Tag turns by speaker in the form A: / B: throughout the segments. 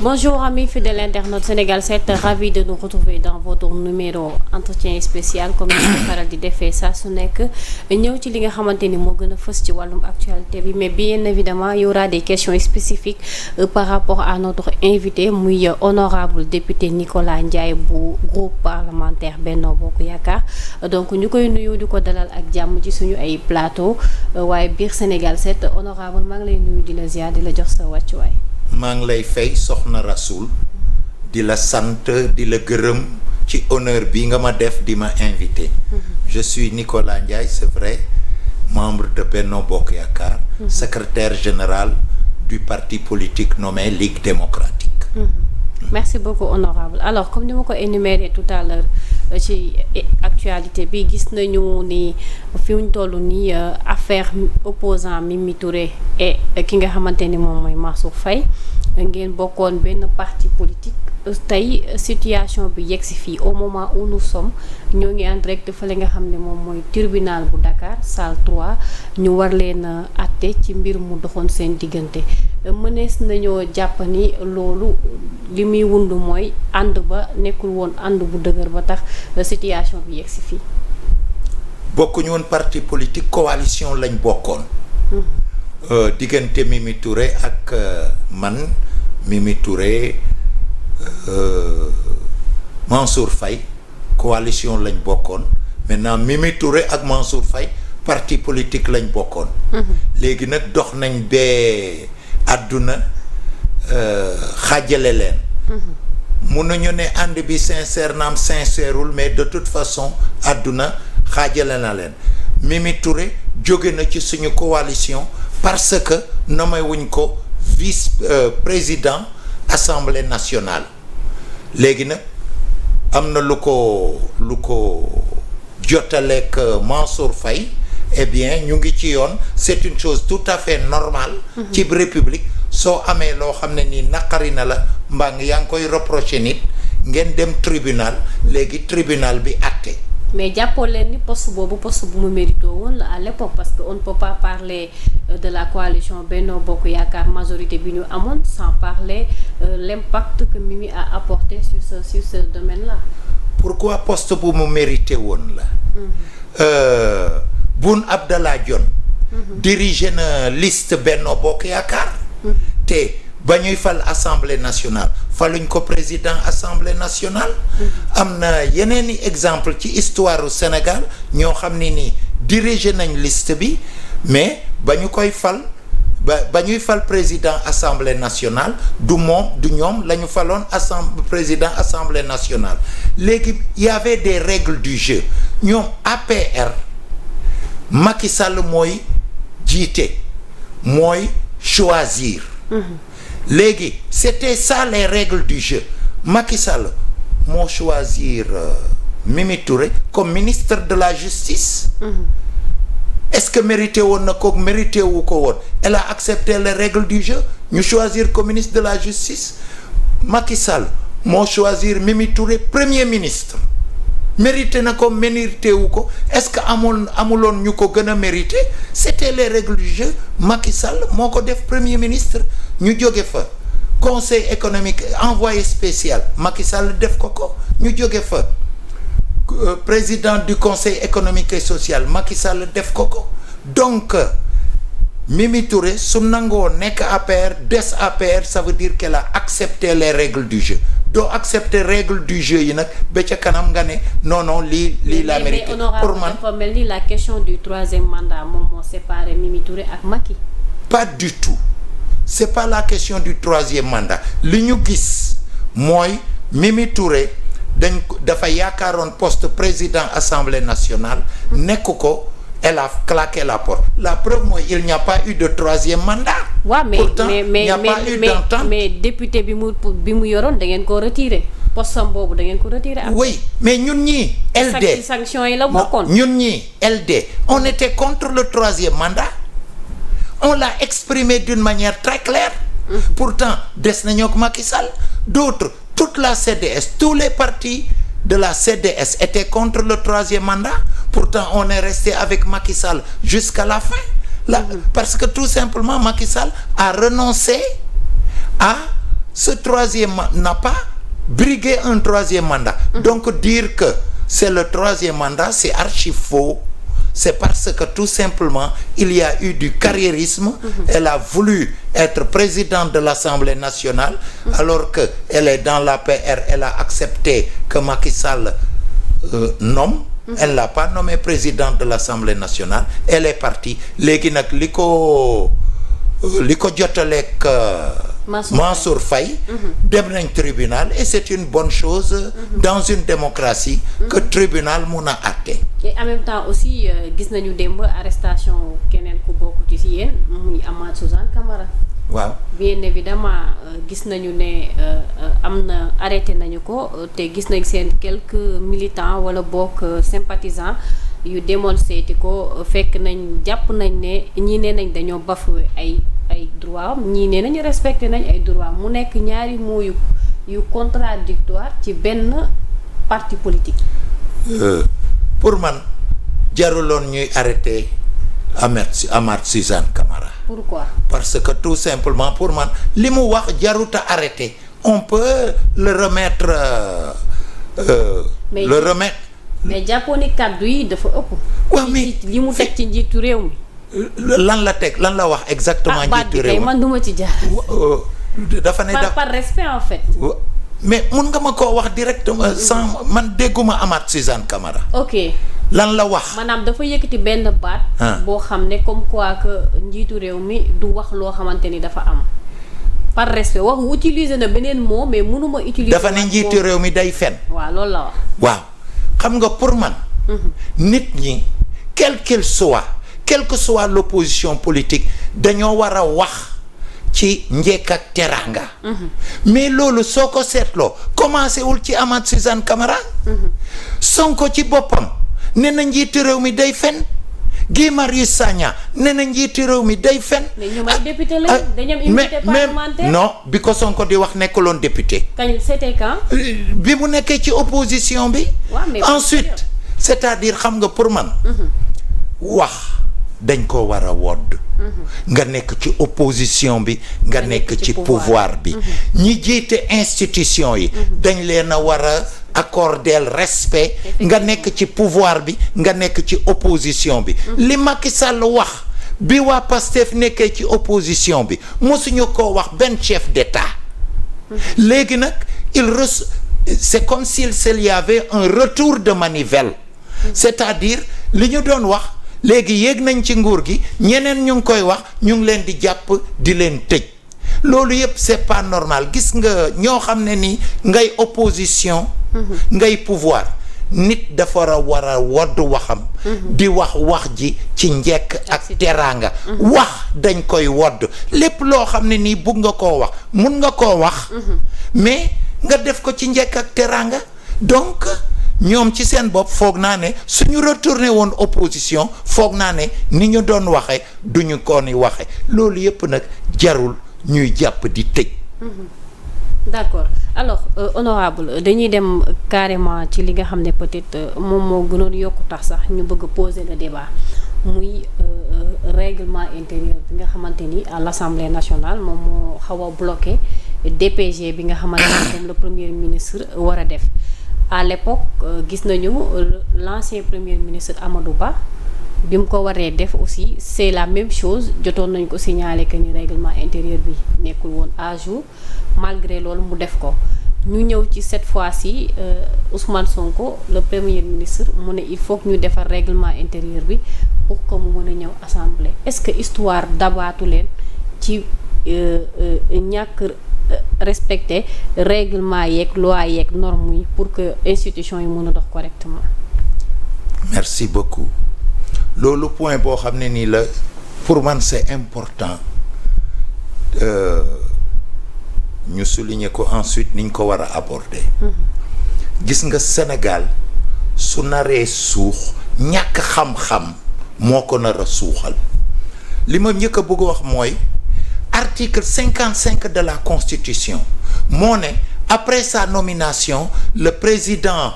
A: Bonjour amis fidèles internautes Sénégal 7, ravi de nous retrouver dans votre numéro entretien spécial comme ni ko faral di defee saa su nekk ñëw ci li nga xamante ni moo gën a fës ci wàllum actualité bi, mais bien évidemment il y aura des questions spécifiques par rapport à notre invité muy honorable député Nicolas Ndiaye bu groupe parlementaire Benno Bokk Yaakaar. Donc ñu koy nuyu di ko dalal ak jàmm ci suñu ay plateau waaye biir Sénégal 7 honorable maa ngi lay nuyu di la ziar di la jox sa wàccuwaay.
B: maa ngi lay fay soxna Rasoul di la sant di la gërëm ci honneur bi nga ma def di ma invité. Je suis Nicolas Ndiaye, c'est vrai, membre de Benno Bokk Yaakaar, secrétaire général du parti politique nommé Ligue démocratique.
A: Merci beaucoup honorable. Alors comme ni ma ko énuméré tout à l'heure ci actualité bi gis nañu ni fi ñu toll nii affaire opposant Mimi Touré et ki nga xamante ni moom mooy Mansour Faye ngeen bokkoon benn parti politique tey situation bi yegg si fii au moment où nous sommes ñoo ngi en direct fële nga xam ne moom mooy tribunal bu Dakar salle 3 ñu war leen àtte ci mbir mu doxoon seen diggante. Mënees nañoo jàpp ni loolu li muy wund mooy ànd ba nekkul woon ànd bu dëgër ba tax situation bi yegg si fii.
B: bokkuñu woon parti politique, coalition lañ bokkoon. Diggante Mimi Touré ak man Mimi Touré Mansour Faye coalition lañ bokkoon. Maintenant Mimi Touré ak Mansour Faye parti politique lañ bokkoon. léegi nag dox nañ bee àdduna xaajale leen. mun nañu ne ànd bi sincère naam sincèreul, mais de toute façon àdduna xaajale na leen. Mimi Touré jóge na ci suñu coalition parce que nommé wuñ ko vice président assemblée nationale. léegi nag am na lu ko jotaleeg Mansour Faye. Eh bien ñu ngi ci yoon, c'est une chose tout à fait normale. ci république soo amee loo xam ne nii naqari na la mbaa nga yaa ngi koy reprocher nit ngeen dem tribunal, léegi tribunal bi àtte.
A: mais jàppoo leen ni poste boobu poste bu mu mérité woon la à l'époque, parce que on ne peut pas parler de la coalition Benno Bokk Yaakaar majorité bi ñu amoon sans parler l'impact que Mimi a apporté sur ce domaine-là.
B: Pourquoi poste bu mu mérité woon la. Boun Abdallah Dionne dirigé na liste Benno Bokk Yaakaar. te ba ñuy fal assemblée nationale faluñ ko président assemblée nationale. am na yeneen i exemple ci histoire u Sénégal ñoo xam ne ni dirigé nañ liste bi, mais ba ñu koy fal ba ñuy fal président assemblée nationale du ñoom la ñu faloon président assemblée nationale. léegi y avait des règles du jeu. ñoom APR Macky Sall mooy jiite mooy choisir. léegi c'était ça les règles du jeu. Macky Sall moo choisir Mimi Touré comme ministre de la justice. Est-ce que mérité woon na ko mérité wu ko woon? Elle a accepté les règles du jeu ñu choisir comme ministre de la justice. Macky Sall moo choisir Mimi Touré premier ministre. mérité na ko mérité wu ko? est-ce que amuloon ñu ko gën a mérité? c'était les règles du jeu. Macky Sall moo ko def premier ministre ñu jóge fa conseil économique envoyé spécial Macky Sall def ko ñu jóge fa président du conseil économique et social Macky Sall def ko donc Mimi Touré su nangoo nekk APR des APR, ça veut dire qu'elle a accepté les règles du jeu. doo accepter règle du jeu yi nag ba ca kanam nga ne non lii la mérité.
A: pour man dafa mel ni la question du troisième mandat moom moo séparé Mimi Touré ak Macky.
B: pas du tout, c'est pas la question du troisième mandat. li ñu gis mooy Mimi Touré dafa yaakaaroon poste président assemblée nationale. nekk ko. Elle a claqué la porte. La preuve mooy il n'y a pas eu de troisième mandat.
A: waaw mais
B: pourtant il n'y a pas eu d'entente.
A: mais député bi mu yoroon da ngeen ko retiré poste am boobu da ngeen ko retiré.
B: oui mais ñun ñii. LD
A: sanction yi la bokkoon.
B: ñun ñii LD on était contre le troisième mandat. on l'a exprimé d'une manière très claire. pourtant des nañoo ak Macky Sall. d'autres toute la CDS tous les partis de la CDS étaient contre le troisième mandat. Pourtant, on est resté avec Macky Sall jusqu'à la fin. Parce que tout simplement, Macky Sall a renoncé à ce n'a pas brigué un troisième mandat. Donc dire que c'est le troisième mandat, c'est archi faux. C'est parce que tout simplement il y a eu du carriérisme. Elle a voulu être présidente de l'Assemblée nationale alors que elle est dans l'APR. Elle a accepté que Macky Sall nomme. Elle l'a pas nommé présidente de l'Assemblée nationale. Elle est partie. Léegi nag li ko jotaleeg Mansour Faye dem nañ tribunal et c'est une bonne chose dans une démocratie que tribunal mun a àtte.
A: Et en même temps aussi gis nañu démb arrestation keneen ku bokk ci yéen muy Amath Suzanne Camara.
B: waaw
A: bien évidemment gis nañu ne am na arrêté nañu ko te gis nañ seen quelques militants wala bokk sympathisants yu demoon seeti ko fekk nañ jàpp nañ ne ñii nee nañ dañoo bafoué ay droit ñii nee nañu respecté nañ ay droit mu nekk ñaari mots yu contradictoire ci benn parti politique.
B: Pour man jaruloon ñuy arrêté Amath Suzanne Camara.
A: Pourquoi?
B: Parce que tout simplement pour man li mu wax jaruta arrêté. On peut le remettre.
A: mais jàppoon ni kàddu yi dafa ëpp.
B: waaw mais
A: li mu teg ci njiitu réew mi.
B: lan la wax exactement. njiitu réew mi
A: man duma ci jaar.
B: dafa ne
A: par respect en fait.
B: mais mun nga ma koo wax directement sans man dégguma Amath Suzanne Camara.
A: ok
B: lan la wax.
A: maanaam dafa yëkkati benn baat. boo xam ne comme quoi que njiitu réew mi du wax loo xamante ni dafa am. par respect wax utiliser na beneen mot mais mënuma utiliser.
B: dafa ne njiitu réew mi day fen.
A: waaw loolu la wax.
B: waaw xam nga pour man. nit ñi quel que soit l'opposition politique dañoo war a wax ci njekk ak teraanga. mais loolu soo ko seetloo commencé wul ci Amath Suzanne Camara. Sonko ci boppam nee na njiitu réew mi day fen. Guy Marius Sagna nee na njiitu réew mi day fen.
A: mais ñu may député lañ dañu am immunité parlementaire.
B: non bi ko Sonko di wax nekkuloon député.
A: kañ c'était quand.
B: bi mu nekkee ci opposition bi. ensuite c'est-à-dire xam nga pour man. wax dañ ko war a wodd. nga nekk ci opposition bi nga nekk ci pouvoir bi. ñi jiite institution yi. dañ leen a war a accorder respect. nga nekk ci pouvoir bi nga nekk ci opposition bi. li Macky Sall wax bi waa Pastef nekkee ci opposition bi mosuñu ko wax benn chef d'État. léegi nag c'est comme s'il y avait un retour de manivelle. c'est-à-dire li ñu doon wax léegi yéeg nañ ci nguur gi ñeneen ñu ngi koy wax ñu ngi leen di jàpp di leen tëj loolu yëpp c'est pas normal gis nga ñoo xam ne ni ngay opposition. ngay pouvoir nit dafa war a wodd waxam. di wax ji ci njekk ak teraanga. wax dañ koy wodd lépp loo xam ne nii bugg nga koo wax mun nga koo wax. mais nga def ko ci njekk ak teraanga donc. ñoom ci seen bopp foog naa ne suñu retourné woon opposition foog naa ne ni ñu doon waxe duñu ko ni waxe loolu yëpp nag jarul ñuy jàpp di tëj.
A: d'accord alors honorable dañuy dem carrément ci li nga xam ne peut-être moom moo gënoon yokku tax sax ñu bëgg a poser le débat muy règlement intérieur bi nga xamante ni à l'Assemblée nationale moom moo xaw a bloqué DPG bi nga xamante ni moom le premier ministre war a def. À l'époque gis nañu l'ancien premier ministre Amadou Ba bi mu ko waree def aussi c'est la même chose jotoon nañ ko signaler que ni règlement intérieur bi nekkul woon à jour malgré loolu mu def ko ñu ñëw ci cette fois-ci Ousmane Sonko le premier ministre mu ne il faut que ñu defar règlement intérieur bi pour que mu mën a ñëw assemblée est-ce que histoire dabaatu leen ci ñàkk respecter règlement yeeg loi yeeg normes yi pour que institution yi mën a dox correctement.
B: merci beaucoup loolu point boo xam ne nii la pour man c'est important ñu souligner ko ensuite niñ ko war a aborder. gis nga Sénégal su naree suux ñàkk xam-xam moo ko nar a suuxal li ma njëkk a bëgg a wax mooy. Article 55 de la Constitution moo ne après sa nomination le président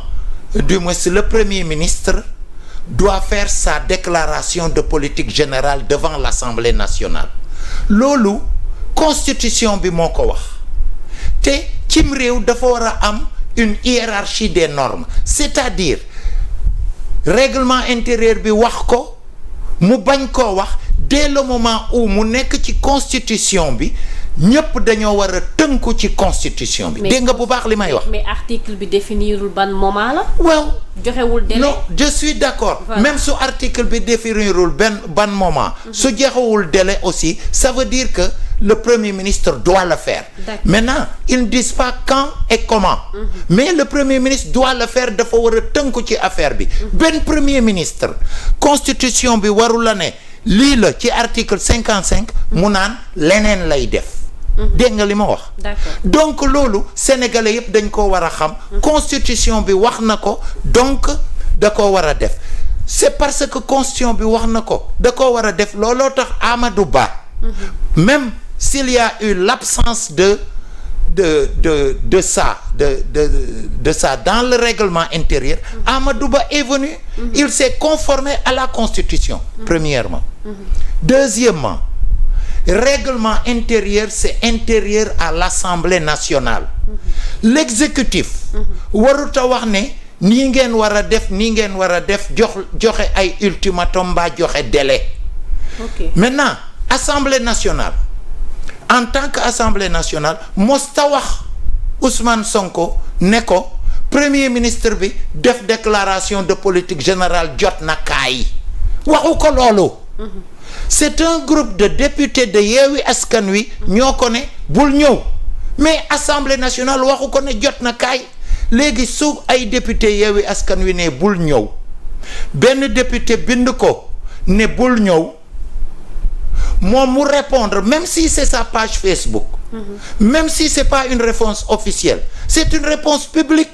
B: du moins le premier ministre doit faire sa déclaration de politique générale devant l'Assemblée nationale loolu Constitution bi moo ko wax te cim réew dafa war a am une hiérarchie des normes, c'est-à-dire règlement intérieur bi wax ko mu bañ koo wax dès le moment où mu nekk ci constitution bi ñëpp dañoo war a tënku ci constitution bi. dégg nga bu baax li may wax.
A: mais article bi définirul ban moment la.
B: waaw
A: joxewul délai.
B: non je suis d'accord. Voilà. Même su article bi définirul ban moment. su joxewul délai aussi ça veut dire que le premier ministre doit le faire. Maintenant ils ne disent pas quand et comment. Mais le premier ministre doit le faire, dafa war a tënku ci affaire bi. benn premier ministre constitution bi warul la ne lii la ci article 55. mu naan leneen lay def. dégg nga li ma wax. donc loolu sénégalais yëpp dañ ko war a xam. constitution bi wax na ko donc da ko war a def. c'est parce que constitution bi wax na ko da ko war a def looloo tax Amadou Ba. même s'il y a eu l'absence de ça dans le règlement intérieur, Amadou Ba est venu, il s'est conformé à la constitution, premièrement. Deuxièmement, règlement intérieur, c'est intérieur à l'Assemblée nationale. L'exécutif waruta wax ne nii ngeen war a def nii ngeen war a def joxe ay ultimatum ba joxe délai. Maintenant, Assemblée nationale en tant que Assemblée nationale mosta wax Ousmane Sonko ne ko premier ministre bi def déclaration de politique générale jot na kaay waxu ko loolu. C'est un groupe de députés de Yewwi Askan Wi ñoo ko ne bul ñëw mais Assemblée nationale waxu ko ne jot na kaay léegi su ay député Yewwi Askan Wi ne bul ñëw benn député bind ko ne bul ñëw moom mu répondre même si c'est sa page Facebook. Même si c'est pas une réponse officielle, c'est une réponse publique.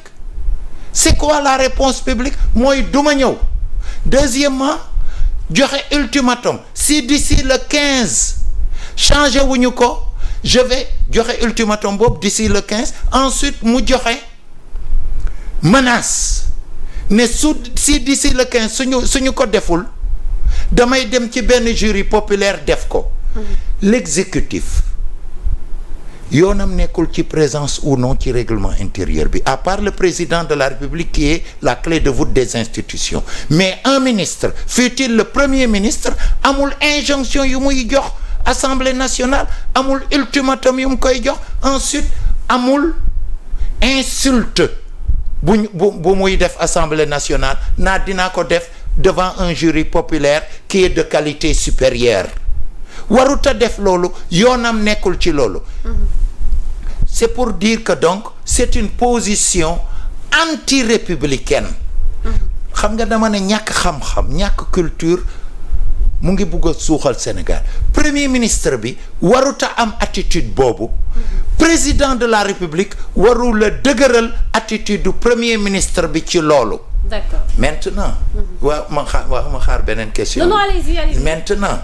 B: C'est quoi la réponse publique? Mooy duma ñëw. Deuxièmement, joxe ultimatum si d'ici le 15 changé wuñu ko je vais joxe ultimatum boobu d'ici le 15. Ensuite mu joxe menace ne si d'ici le 15 suñu ko deful damay dem ci benn jury populaire def ko. L'exécutif yoonam nekkul ci présence ou non ci règlement intérieur bi à part le président de la République qui est la clé de voûte des institutions. Mais un ministre fût-il le premier ministre amul injonction yu muy jox Assemblée nationale, amul ultimatum yu mu koy jox, ensuite amul insulte bu muy def Assemblée nationale naa dinaa ko def devant un jury populaire qui est de qualité supérieure. Waruta def loolu yoonam nekkul ci loolu. C'est pour dire que donc c'est une position anti-républicaine. xam nga dama ne ñàkk xam-xam ñàkk culture mu ngi bugg a suuxal Sénégal. Premier ministre bi waruta am attitude boobu. Président de la République waru la dëgëral attitude du premier ministre bi ci loolu.
A: D'accord.
B: Maintenant. waaw ma xaar beneen question.
A: Non, allez-y.
B: Maintenant.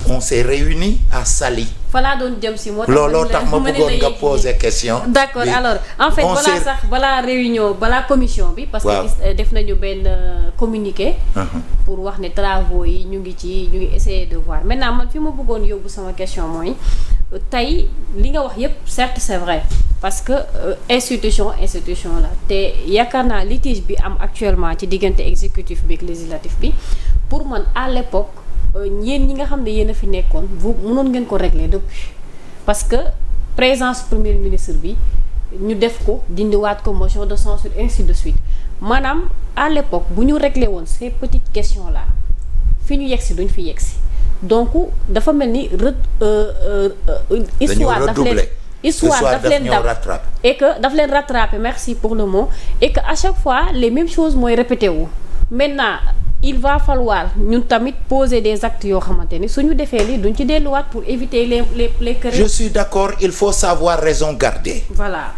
B: On s'est réunis à Saly.
A: Falaa doon jëm si moo tax
B: looloo tax ma bëggoon nga poser question.
A: D'accord. Alors en fait balaa réunion balaa commission bi. parce que def nañu benn communiqué. pour wax ne travaux yi ñu ngi essayer de voir maintenant man fi ma bëggoon yóbbu sama question mooy tey li nga wax yépp certes c'est vrai parce que institution la te yaakaar naa litige bi am actuellement ci diggante exécutif bi ak législatif bi pour man à l'époque yéen ñi nga xam ne yéen a fi nekkoon vous mënoon ngeen ko régler depuis parce que présence premier ministre bi ñu def ko dindiwaat ko motion de censure ainsi de suite maanaam à l'époque bu ñu régler woon ces petites questions là fi ñu yegsi duñ fi yegsi donc dafa mel ni histoire daf leen dab et que daf leen rattraper merci pour le mot et que à chaque fois les mêmes choses mooy répété wu maintenant il va falloir ñun tamit poser des actes yoo xamante ni suñu defee lii duñ ci delluwaat pour éviter les querelles. Je suis d'accord, il faut savoir raison garder. Voilà.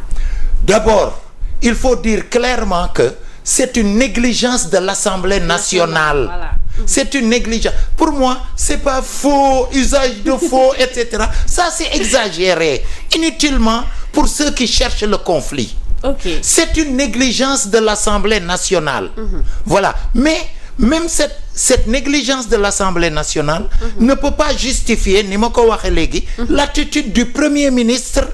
B: D'abord, il faut dire clairement que c'est une négligence de l'Assemblée nationale. Voilà. C'est une négligence. Pour moi, c'est pas faux, usage de faux, etc. Ça, c'est exagéré. Inutilement pour ceux qui cherchent le conflit. Okay. C'est une négligence de l'Assemblée nationale. Voilà. Mais même cette négligence de l'Assemblée nationale ne peut pas justifier, ni ma ko waxe léegi, l'attitude du Premier ministre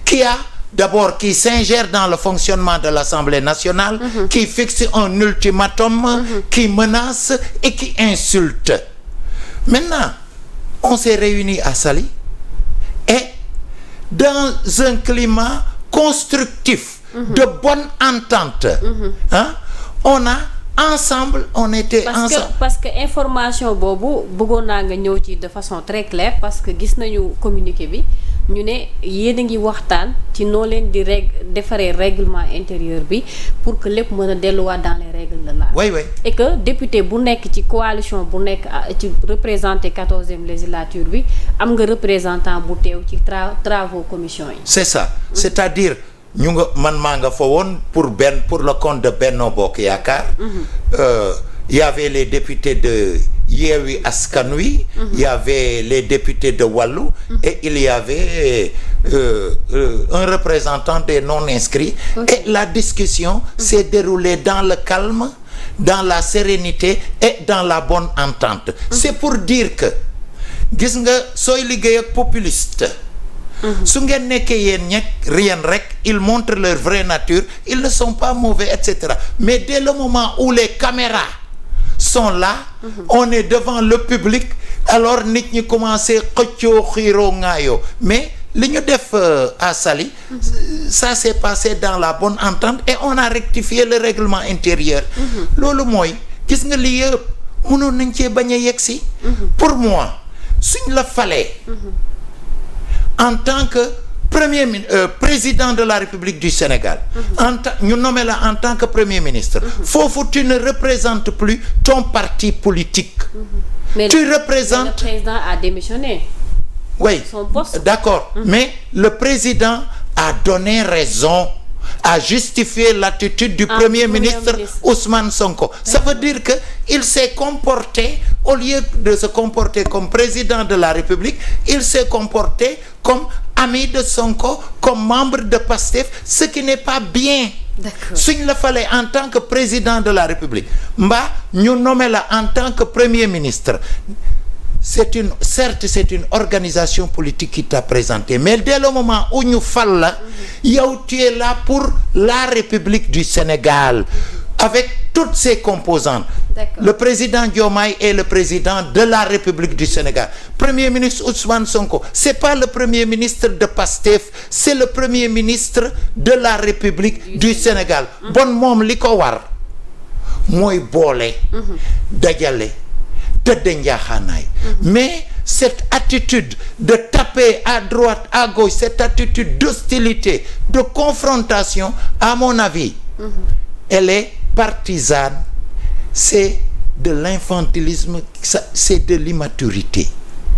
B: qui a d'abord qui s'ingère dans le fonctionnement de l'Assemblée nationale, qui fixe un ultimatum, qui menace et qui insulte. Maintenant, on s'est réunis à Saly et dans un climat constructif, de bonne entente, on a ensemble, on était ensemble.
A: Parce que information boobu bëggoon naa nga ñëw ci de façon très claire parce que gis nañu communiqué bi ñu ne yéen a ngi waxtaan ci noo leen di defaree règlement intérieur bi pour que lépp mën a delluwaat dans les règles de l'art.
B: Oui.
A: Et que député bu nekk ci coalition bu nekk ci représenté 14e législature bi am nga représentant bu teew ci travaux commission yi.
B: C'est ça. C'est-à-dire ñu nga man maa nga fa woon pour le compte de Benno Bokk Yaakaar. Il y avait les députés de Yewwi Askan Wi, il y avait les députés de Wallu et il y avait un représentant des non-inscrits. Et la discussion s'est déroulée dans le calme, dans la sérénité et dans la bonne entente. C'est pour dire que gis nga sooy liggéey ak populiste. su ngeen nekkee yéen rek ils montrent leur vraie nature, ils ne sont pas mauvais, etc. Mais dès le moment où les caméras sont là, on est devant le public, alors nit ñi commencé xëccoo xiiroo ŋaayoo. Mais li ñu def à Saly, ça s'est passé dans la bonne entente et on a rectifié le règlement intérieur. Loolu mooy gis nga li yëpp mënoon nañ cee bañ a yegsi. Pour moi suñ la falee en tant que président de la République du Sénégal, ñu nommé la en tant que premier ministre, foofu tu ne représentes plus ton parti politique.
A: Mais
B: tu représentes.
A: Le président a démissionné.
B: Oui,
A: son poste.
B: D'accord. Mais le président a donné raison, a justifié l'attitude du premier ministre Ousmane Sonko. Ça veut dire que il s'est comporté, au lieu de se comporter comme président de la République, il s'est comporté comme ami de Sonko, comme membre de PASTEF, ce qui n'est pas bien.
A: D'accord.
B: S'il le fallait en tant que président de la République, ñu nommé la en tant que premier ministre. Certes, c'est une organisation politique qui t'a présenté, mais dès le moment où ñu fal la, yow tu es là pour la République du Sénégal, avec toutes ses composantes.
A: D'accord.
B: Le président Diomaye est le président de la République du Sénégal. Premier ministre Ousmane Sonko, c'est pas le premier ministre de PASTEF, c'est le premier ministre de la République du Sénégal. Bon moom li ko war mooy boole, dajale, tëdd njaaxaanaay. Mais cette attitude de taper à droite, à gauche, cette attitude d'hostilité, de confrontation, à mon avis, elle est partisane. C'est de l'infantilisme, c'est de l'immaturité.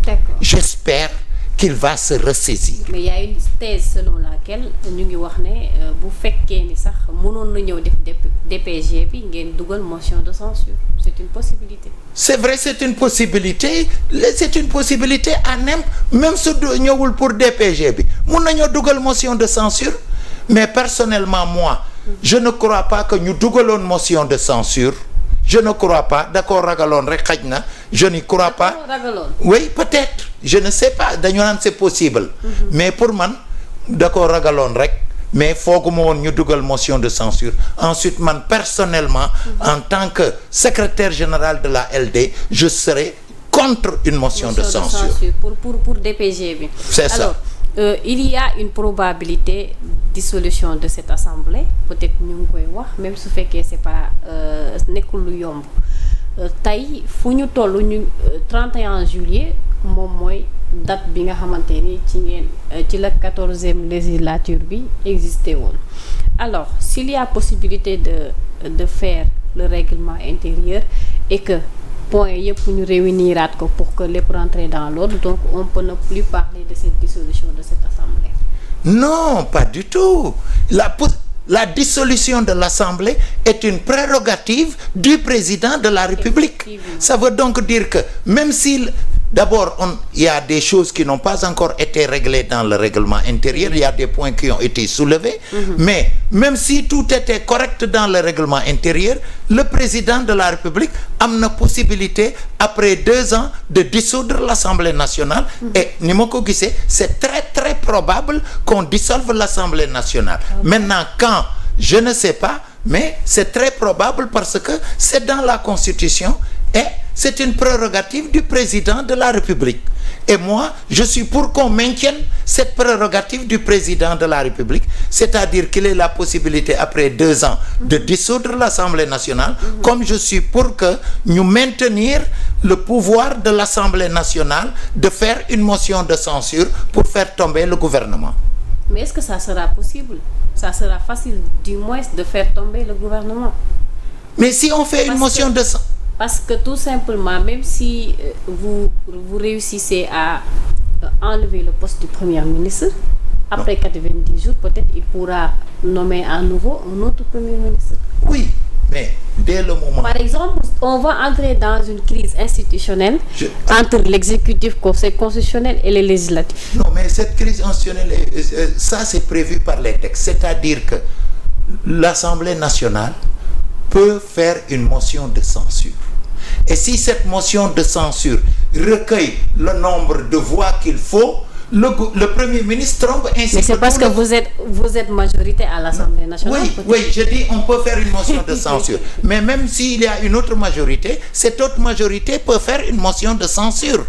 B: D'accord. J'espère qu'il va se ressaisir.
A: Mais il y a une thèse selon laquelle ñu ngi wax ne bu fekkee ni sax mënoon na ñëw def DPG bi ngeen dugal motion de censure. C'est une possibilité.
B: C'est vrai, c'est une possibilité. C'est une possibilité à même su ñëwul pour DPG bi mun nañoo dugal motion de censure. Mais personnellement moi, je ne crois pas que ñu dugaloon motion de censure. Je ne crois pas. D'accord, ragaloon rek xaj na. Je n'y crois pas. Oui, peut-être. Je ne sais pas. Dañu naan c'est possible. Mais pour man, d'accord, ragaloon rek. Mais fooguma woon ñu dugal motion de censure. Ensuite, man personnellement, en tant que secrétaire général de la LD, je serai contre une motion de censure.
A: Pour DPG bi.
B: C'est ça.
A: Il y a une probabilité dissolution de cette assemblée, peut-être ñu ngi koy wax même su fekkee c'est pas nekkul lu yomb tey fu ñu toll ñu 31 juillet moom mooy date bi nga xamante ni ci la 14e législature bi existé woon. Alors s'il y a possibilité de faire le règlement intérieur et que point yëpp ñu réuniraat ko pour que lépp rentrer dans l'ordre, donc on peut ne plus parler de cette dissolution de cette assemblée.
B: Non, pas du tout. La dissolution de l'Assemblée est une prérogative du président de la République. Ça veut donc dire que même si d'abord il y a des choses qui n'ont pas encore été réglées dans le règlement intérieur, il y a des points qui ont été soulevés, mais même si tout était correct dans le règlement intérieur, le président de la République a une possibilité après 2 ans de dissoudre l'Assemblée nationale et ni ma ko gisee c'est très très probable qu'on dissolve l'Assemblée nationale. Maintenant, quand, je ne sais pas, mais c'est très probable parce que c'est dans la Constitution et c'est une prérogative du président de la République. Et moi, je suis pour qu'on maintienne cette prérogative du président de la République, c'est-à-dire qu'il ait la possibilité, après 2 ans, de dissoudre l'Assemblée nationale, comme je suis pour que nous maintenir le pouvoir de l'Assemblée nationale de faire une motion de censure pour faire tomber le gouvernement.
A: Mais est-ce que ça sera possible? Ça sera facile, du moins, de faire tomber le gouvernement?
B: Mais si on fait une motion de censure...
A: Parce que tout simplement, même si vous réussissez à enlever le poste du Premier ministre, après 90 jours, peut-être il pourra nommer à nouveau un autre Premier ministre.
B: Oui, mais dès le moment...
A: Par exemple, on va entrer dans une crise institutionnelle entre l'exécutif, conseil constitutionnel et le législatif.
B: Non, mais cette crise institutionnelle, ça c'est prévu par les textes. C'est-à-dire que l'Assemblée nationale peut faire une motion de censure. Et si cette motion de censure recueille le nombre de voix qu'il faut, le Premier ministre trompe ainsi.
A: Mais c'est parce que vous êtes majorité à l'Assemblée nationale.
B: Oui, je dis on peut faire une motion de censure. Mais même s'il y a une autre majorité, cette autre majorité peut faire une motion de censure.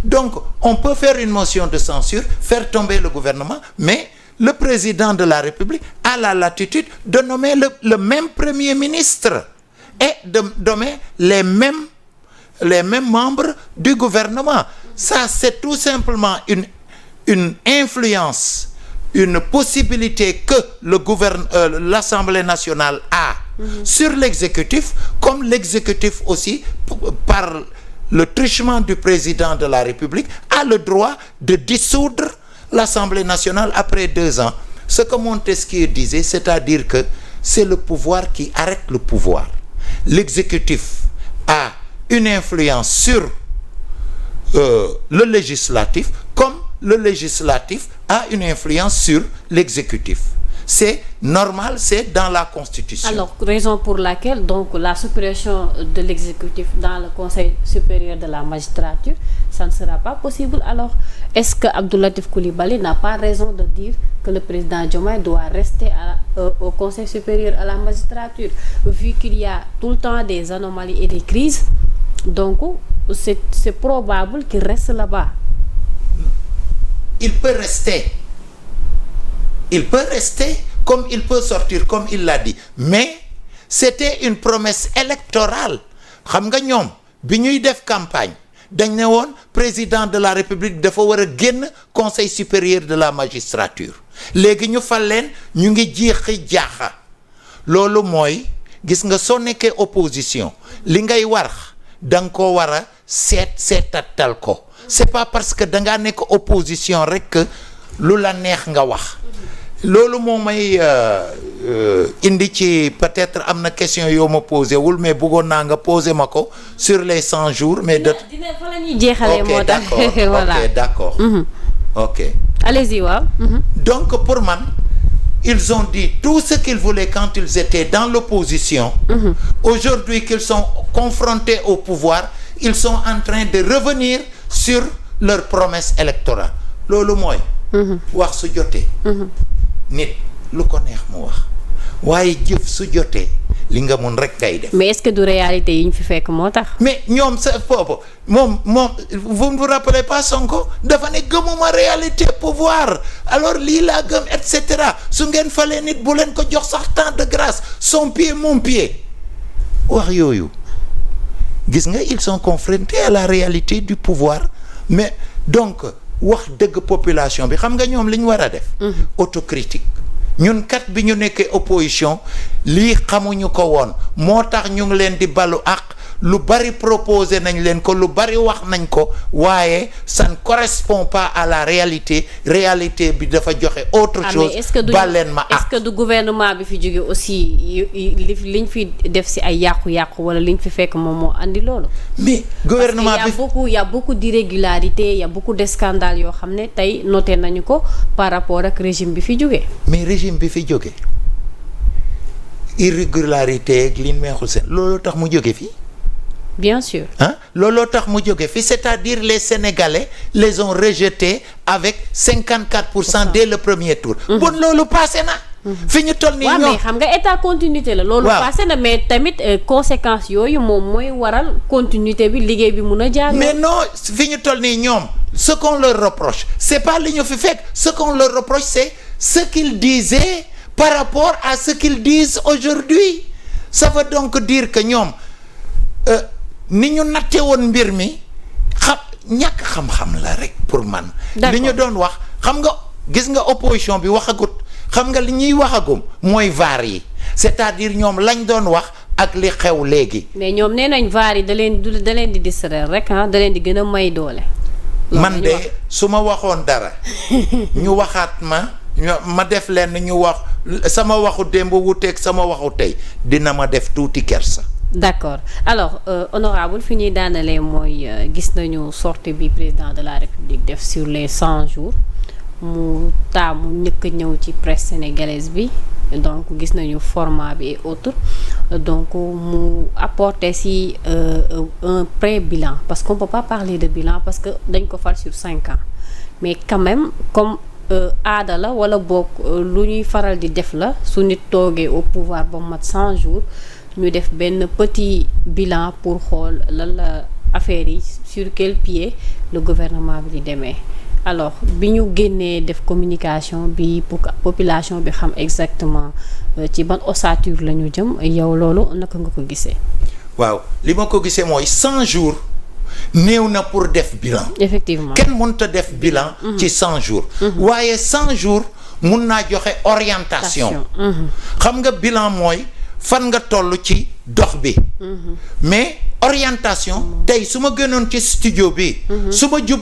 B: Donc, on peut faire une motion de censure, faire tomber le gouvernement, mais le président de la République a la latitude de nommer le même Premier ministre et de nommer les mêmes membres du gouvernement. Ça, c'est tout simplement une influence, une possibilité que l'Assemblée nationale a sur l'exécutif, comme l'exécutif aussi, par le truchement du président de la République, a le droit de dissoudre l'Assemblée nationale après 2 ans. Ce que Montesquieu disait, c'est-à-dire que c'est le pouvoir qui arrête le pouvoir. L'exécutif a une influence sur le législatif, comme le législatif a une influence sur l'exécutif. C'est normal, c'est dans la Constitution.
A: Alors, raison pour laquelle donc la suppression de l'exécutif dans le Conseil supérieur de la magistrature, ça ne sera pas possible. Alors, est-ce que Abdou Latif Coulibaly n'a pas raison de dire que le président Diomaye doit rester au Conseil supérieur à la magistrature, vu qu'il y a tout le temps des anomalies et des crises? Donc, c'est probable qu'il reste là-bas.
B: Il peut rester. Il peut rester comme il peut sortir, comme il l'a dit. Mais c'était une promesse électorale. Xam nga ñoom bi ñuy def campagne dañ ne woon président de la République dafa war a génn Conseil supérieur de la magistrature. Léegi ñu fal leen ñu ngi jeexi jaaxa. Loolu mooy gis nga soo nekkee opposition li ngay war da nga ko war a seetatal ko. C'est pas parce que da ngaa nekk opposition rek que lu la neex nga wax. Loolu moo may indi ci peut-être am na question yoo ma posé wul mais bëggoon naa nga posé ma ko sur les 100 jours mais de.
A: dina fa la ñuy jeexalee moo tax.
B: Voilà. Ok, d'accord. Ok.
A: Allez-y, waaw.
B: Donc pour man ils ont dit tout ce qu'ils voulaient quand ils étaient dans l'opposition. Aujourd'hui qu'ils sont confrontés au pouvoir, ils sont en train de revenir sur leur promesse électorale. Loolu mooy. wax su jotee. Nit lu ko neex mu wax waaye jëf su jotee li nga mun rek ngay def.
A: Mais est-ce que du réalité yi ñu fi fekk moo tax.
B: mais ñoom sa boobu moom vous ne vous rappelez pas Sonko dafa ne gëmuma réalité pouvoir alors lii laa gëm et cetera su ngeen falee nit bu leen ko jox sax temps de grâce son pied mon pied wax yooyu gis nga ils sont confrontés à la réalité du pouvoir mais donc. wax dëgg population bi xam nga ñoom li ñu war a def. autocritique ñun kat bi ñu nekkee opposition lii xamuñu ko woon moo tax ñu ngi leen di balu ak lu bari proposé nañ leen ko lu bari wax nañ ko waaye ça ne correspond pas à la réalité bi dafa joxe autre chose. bal leen ma ak
A: est-ce que du gouvernement bi fi jóge aussi liñ fi def ci ay yàqu-yàqu wala liñ fi fekk moom moo andi loolu.
B: mais gouvernement bi
A: il y a beaucoup d'irrégularités, il y a beaucoup de scandales yoo xam ne tey noté nañu ko par rapport ak régime bi fi jóge.
B: mais régime bi fi jóge irrégularité ak li neexul seen loolu tax mu jóge fii.
A: bien sûr.
B: looloo tax mu jóge fi, c'est-à-dire les Sénégalais les ont rejetés avec 54% dès le premier tour. bon loolu passé na. fi ñu toll nii ñoom
A: mais xam nga état continuité la. loolu passé na mais tamit conséquences yooyu moom mooy waral continuité bi liggéey bi mun a jaar.
B: mais non fi ñu toll nii ñoom ce qu'on leur reproche c'est pas li ñu fi fekk, ce qu'on leur reproche c'est ce qu'ils disaient par rapport à ce qu'ils disent aujourd'hui. ça veut donc dire que ñoom ni ñu natte woon mbir mi ñàkk xam-xam la rek pour man. li ñu doon wax xam nga gis nga opposition bi waxagut. xam nga li ñuy waxagum mooy vaar yi, c'est-à-dire ñoom lañ doon wax ak li xew léegi.
A: mais ñoom nee nañ vaar yi da leen di distraire rek da leen di gën a may doole.
B: man de su ma waxoon dara ñu waxaat ma def leen ñu wax sama waxu démb wuteeg sama waxu tey dina ma def tuuti kersa.
A: d'accord alors honorable fi ñuy daanalee mooy gis nañu sortie bi président de la République def sur les 100 jours. mu taamu njëkk ñëw ci presse sénégalaise bi donc gis nañu format bi et autres donc mu apporter si un pré-bilan parce qu'on peut pas parler de bilan parce que dañ ko fal sur 5 ans mais quand même comme aada la wala boog lu ñuy faral di def la su nit toogee au pouvoir ba mat 100 jours ñu def benn petit bilan pour xool lan la affaire yi sur quel pied le gouvernement bi di demee. alors bi ñu génnee def communication bi pour que population bi xam exactement ci ban ossature la ñu jëm yow loolu naka nga ko gisee.
B: waaw li ma ko gisee mooy 100 jours néew na pour def bilan.
A: effectivement
B: kenn mënut a def bilan. ci 100 jours. waaye 100 jours mun naa joxe orientation. xam nga bilan mooy fan nga toll ci dox bi. mais orientation. tey su ma gënoon ci studio bi. su ma jub.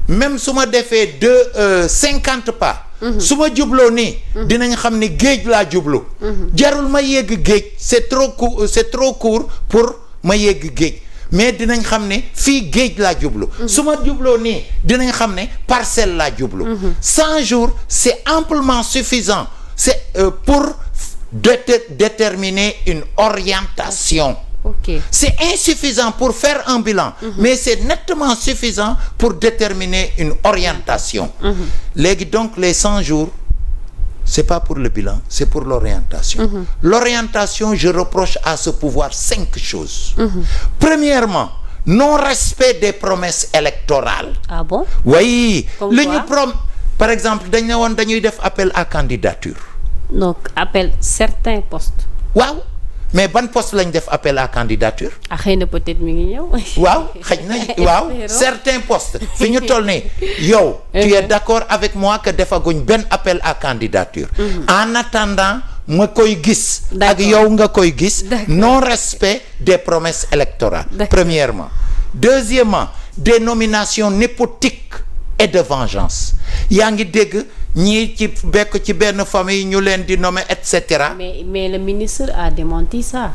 B: même su ma defee 50 pas. su ma jubloo nii. dinañ xam ni géej laa jublu. jarul ma yegg géej c'est trop court pour ma yegg géej mais dinañ xam ne fii géej laa jublu. su ma jubloo nii dinañ xam ne parcelle laa jublu. 100 jours c'est amplement suffisant c'est pour déterminer une orientation.
A: Okay.
B: C'est insuffisant pour faire un bilan, mais c'est nettement suffisant pour déterminer une orientation. Léegi donc les 100 jours, c'est pas pour le bilan, c'est pour l'orientation. L'orientation, je reproche à ce pouvoir 5 choses. Premièrement, non-respect des promesses électorales.
A: Ah bon?
B: Oui. Par exemple, dañ ne woon dañuy def appel à candidature.
A: Donc appel certains postes.
B: Waaw. mais ban poste lañ def appel à candidature.
A: xëy na peut-être mi ngi ñëw.
B: waaw xëy na waaw certains postes fi ñu toll nii yow. tu es d'accord avec moi que defaguñ benn appel à candidature. en attendant ma koy gis. ak yow nga koy gis. non respect des promesses électorales. Premièrement. Deuxièmement, des nominations népotiques et de vengeance yaa ngi dégg. ñii ci bekk ci benn famille ñu leen di nommer et cetera.
A: mais le ministre a démenti ça.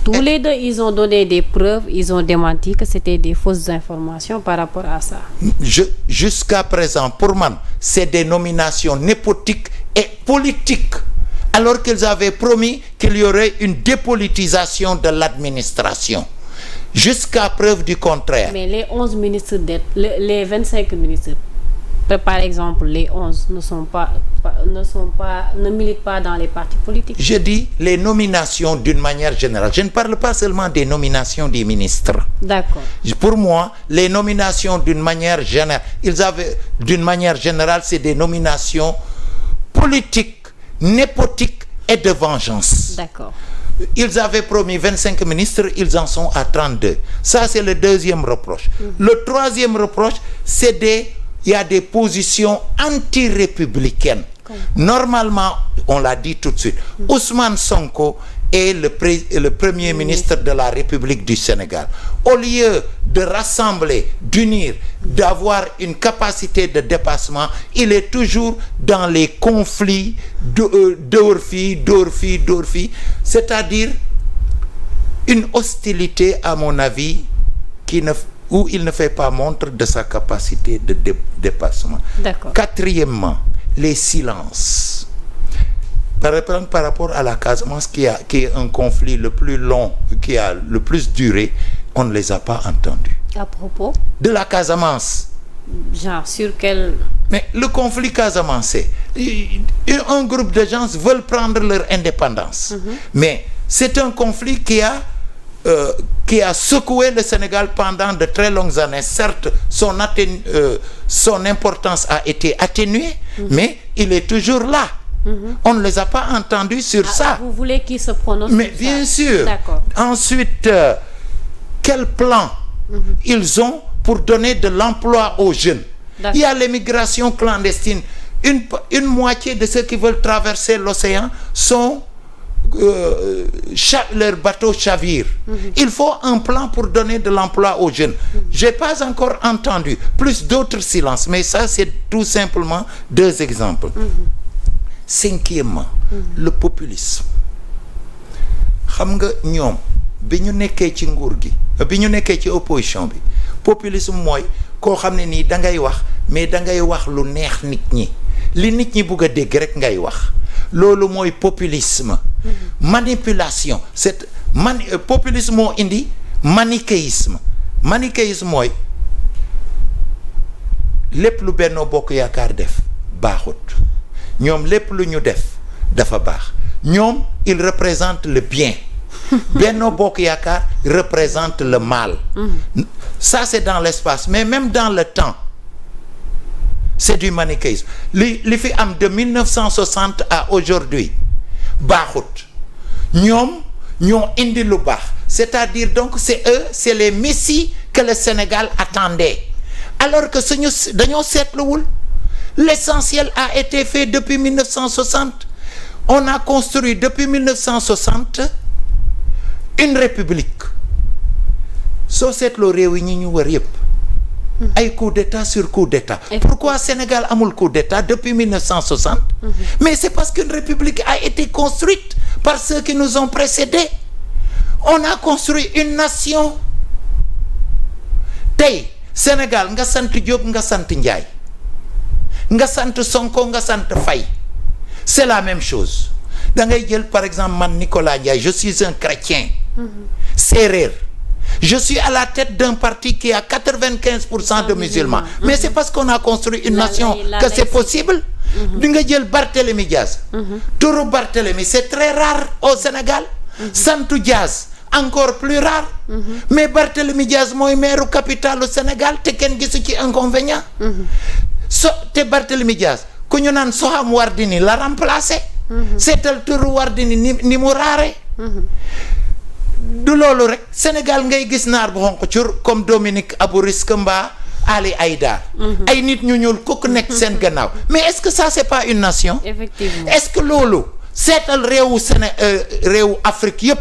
A: tous les deux ils ont donné des preuves, ils ont démenti que c'était des fausses informations par rapport à ça.
B: Jusqu'à présent pour man c'est des nominations népotiques et politiques alors qu'ils avaient promis qu'il y aurait une dépolitisation de l'administration. Jusqu'à preuve du contraire.
A: Mais les 11 ministres les 25 ministres. Par exemple, les 11 ne militent pas dans les partis politiques.
B: Je dis les nominations d'une manière générale. Je ne parle pas seulement des nominations des ministres.
A: D'accord.
B: Pour moi, les nominations d'une manière générale, c'est des nominations politiques, népotiques et de vengeance.
A: D'accord.
B: Ils avaient promis 25 ministres, ils en sont à 32. Ça, c'est le deuxième reproche. Le troisième reproche, il y a des positions anti-républicaines. Normalement, on l'a dit tout de suite, Ousmane Sonko est le premier ministre de la République du Sénégal. Au lieu de rassembler, d'unir, d'avoir une capacité de dépassement, il est toujours dans les conflits dóor fii, c'est-à-dire une hostilité, à mon avis, où il ne fait pas montre de sa capacité de dépassement.
A: D'accord.
B: Quatrièmement, les silences. par exemple par rapport à la Casamance qui est un conflit le plus long, qui a le plus duré, on ne les a pas entendus.
A: À propos
B: de la Casamance.
A: Genre sur quel...
B: Mais le conflit casamançais, un groupe de gens veulent prendre leur indépendance. Mais c'est un conflit qui a secoué le Sénégal pendant de très longues années. Certes, son importance a été atténuée, mais il est toujours là. On ne les a pas entendus sur ça.
A: Vous voulez qu'ils se prononcent
B: Mais
A: sur
B: bien
A: ça?
B: sûr.
A: D'accord.
B: Ensuite, quel plan ils ont pour donner de l'emploi aux jeunes? Il y a l'immigration clandestine. Une moitié de ceux qui veulent traverser l'océan sont leurs bateaux chavirent. Il faut un plan pour donner de l'emploi aux jeunes. J'ai pas encore entendu, plus d'autres silences, mais ça c'est tout simplement 2 exemples. Cinquièmement, le populisme. Xam nga ñoom bi ñu nekkee ci nguur gi bi ñu nekkee ci opposition bi, populisme mooy koo xam ne nii da ngay wax mais da ngay wax lu neex nit ñi, li nit ñi bugg a dégg rek ngay wax. Loolu mooy populisme. Manipulation. Populisme moo indi manichéisme. Manichéisme mooy lépp lu Benno Bokk Yaakaar def baaxut, ñoom lépp lu ñu def dafa baax. ñoom ils représentent le bien. Benno Bokk Yaakaar représente le mal. Ça c'est dans l'espace, mais même dans le temps c'est du manichéisme. li fi am de 1960 à aujourd'hui baaxut, ñoom ñoo indi lu baax. C'est-à-dire donc c'est les messies que le Sénégal attendait, alors que suñu dañoo seetluwul. L'essentiel a été fait depuis 1960. On a construit depuis 1960 une république. Soo seetloo réew yi ñi ñu wër yëpp ay coup d'état sur coup d'état. Pourquoi Sénégal amul coup d'état depuis 1960? Mais c'est parce qu'une république a été construite par ceux qui nous ont précédés. On a construit une nation. Tey Sénégal nga sant Diop nga sant Ndiaye, nga sant Sonko nga sant Faye, c'est la même chose. Da ngay jël par exemple man Nicolas Ndiaye, je suis un chrétien séeréer. Je suis à la tête d'un parti qui a 95% de musulmans. Mais c'est parce qu'on a construit une nation que c'est possible. Di nga jël Barthélémy Diaz. Turu Barthélémy c'est très rare au Sénégal. Santu Diaz encore plus rare. Mais Barthélémy Diaz mooy maire capitale au Sénégal te kenn gisu ci inconvénient. Te Barthélémy Diaz ku ñu naan Soham Wardini la remplacé. Seetal turu Wardini ni mu raare. Du loolu rek Sénégal ngay gis naar bu xonq cur comme Dominique Abouriske mbaa Ali Haïdar. ay nit ñu ñuul kooku nekk seen gannaaw. Mais est-ce que ça c'est pas une nation? Effectivement. Est-ce que loolu seetal réewu Afrique yëpp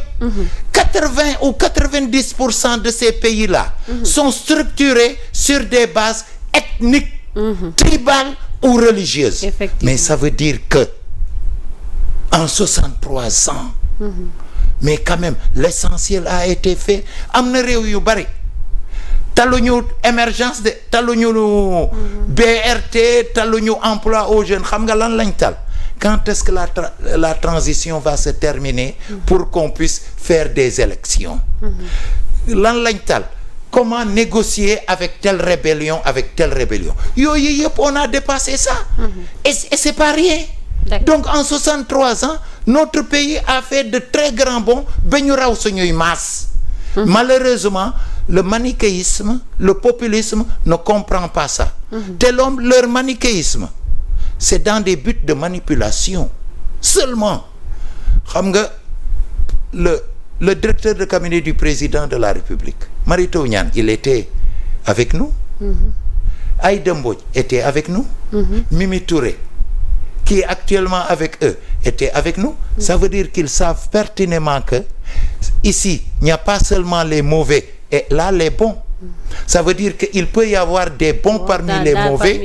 B: 80 ou 90% de ces pays-là sont structurés sur des bases ethniques, tribales ou religieuses. Mais ça veut dire que en 63 ans mais quand même l'essentiel a été fait. Am na réew yu bari taluñu émergence de taluñu BRT taluñu emploi aux jeunes. Xam nga lan lañ tal? Quand est-ce que la transition va se terminer pour qu'on puisse faire des élections? Lan lañ tal? Comment négocier avec telle rébellion, avec telle rébellion? Yooyu yëpp on a dépassé ça. Et c'est pas rien. Donc en 63 ans notre pays a fait de très grands bonds ba ñu raw suñuy maas. Malheureusement le manichéisme, le populisme ne comprend pas ça. Leur manichéisme c'est dans des buts de manipulation seulement. Xam nga le directeur de cabinet du président de la République, Mary Teuw Niane, il était avec nous. Aïda Mbodj était avec nous. Mimi Touré qui est actuellement avec eux était avec nous. Ça veut dire qu'ils savent pertinemment que ici il n'y a pas seulement les mauvais et là les bons. Ça veut dire qu'il peut y avoir des bons parmi les mauvais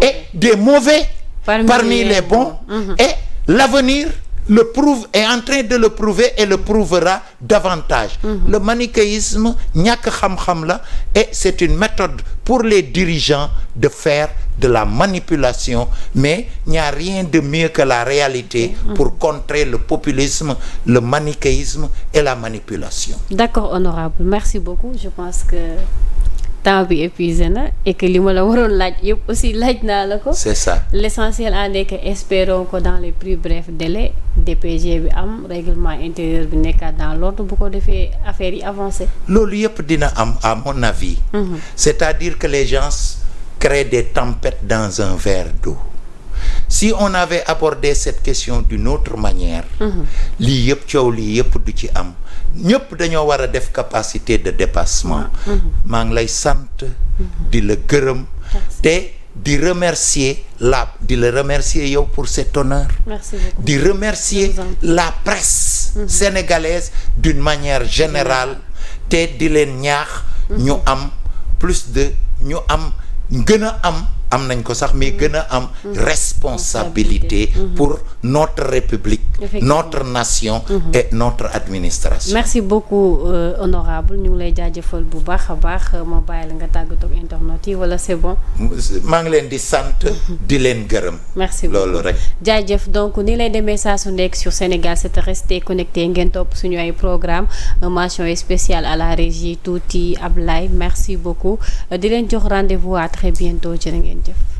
B: et des mauvais parmi les bons. Et l'avenir le prouve, est en train de le prouver et le prouvera davantage. Le manichéisme ñàkk xam-xam la et c'est une méthode pour les dirigeants de faire de la manipulation, mais il n'y a rien de mieux que la réalité pour contrer le populisme, le manichéisme et la manipulation.
A: D'accord, honorable, merci beaucoup. Je pense que temps bi épuisé na et que li ma la waroon laaj yëpp aussi laaj naa la ko.
B: C'est ça.
A: L'essentiel en est que espérons que dans les plus brefs délais DPG bi am règlement intérieur bi nekkaat dans l'ordre bu ko defee affaire yi avancé.
B: Loolu yëpp dina am à mon avis. C'est-à-dire que les gens créent des tempêtes dans un verre d'eau. Si on avait abordé cette question d'une autre manière, lii yëpp coow lii yëpp du ci am. ñëpp dañoo war a def capacité de dépassement. maa ngi lay sant di la gërëm te di remercier di la remercier yow pour cet honneur.
A: Merci beaucoup.
B: di remercier la presse sénégalaise d'une manière générale te di leen ñaax ñu am plus de ñu am gën a am nañ ko sax mais gën a am responsabilité pour notre république, notre nation et notre administration.
A: Merci beaucoup honorable ñu ngi lay jaajëfal bu baax a baax ma bàyyi la nga tàggatoo ak internet yi wala c'est bon.
B: maa ngi leen di sant di leen gërëm.
A: Merci beaucoup
B: loolu rek.
A: jaajëf donc ni lay demee saa su nekk sur Sénégal 7 restez connecté ngeen topp suñu ay programme mention spéciale à la régie Tuuti Ablaye merci beaucoup di leen jox rendez-vous à très bientôt jërë ngeen jëf.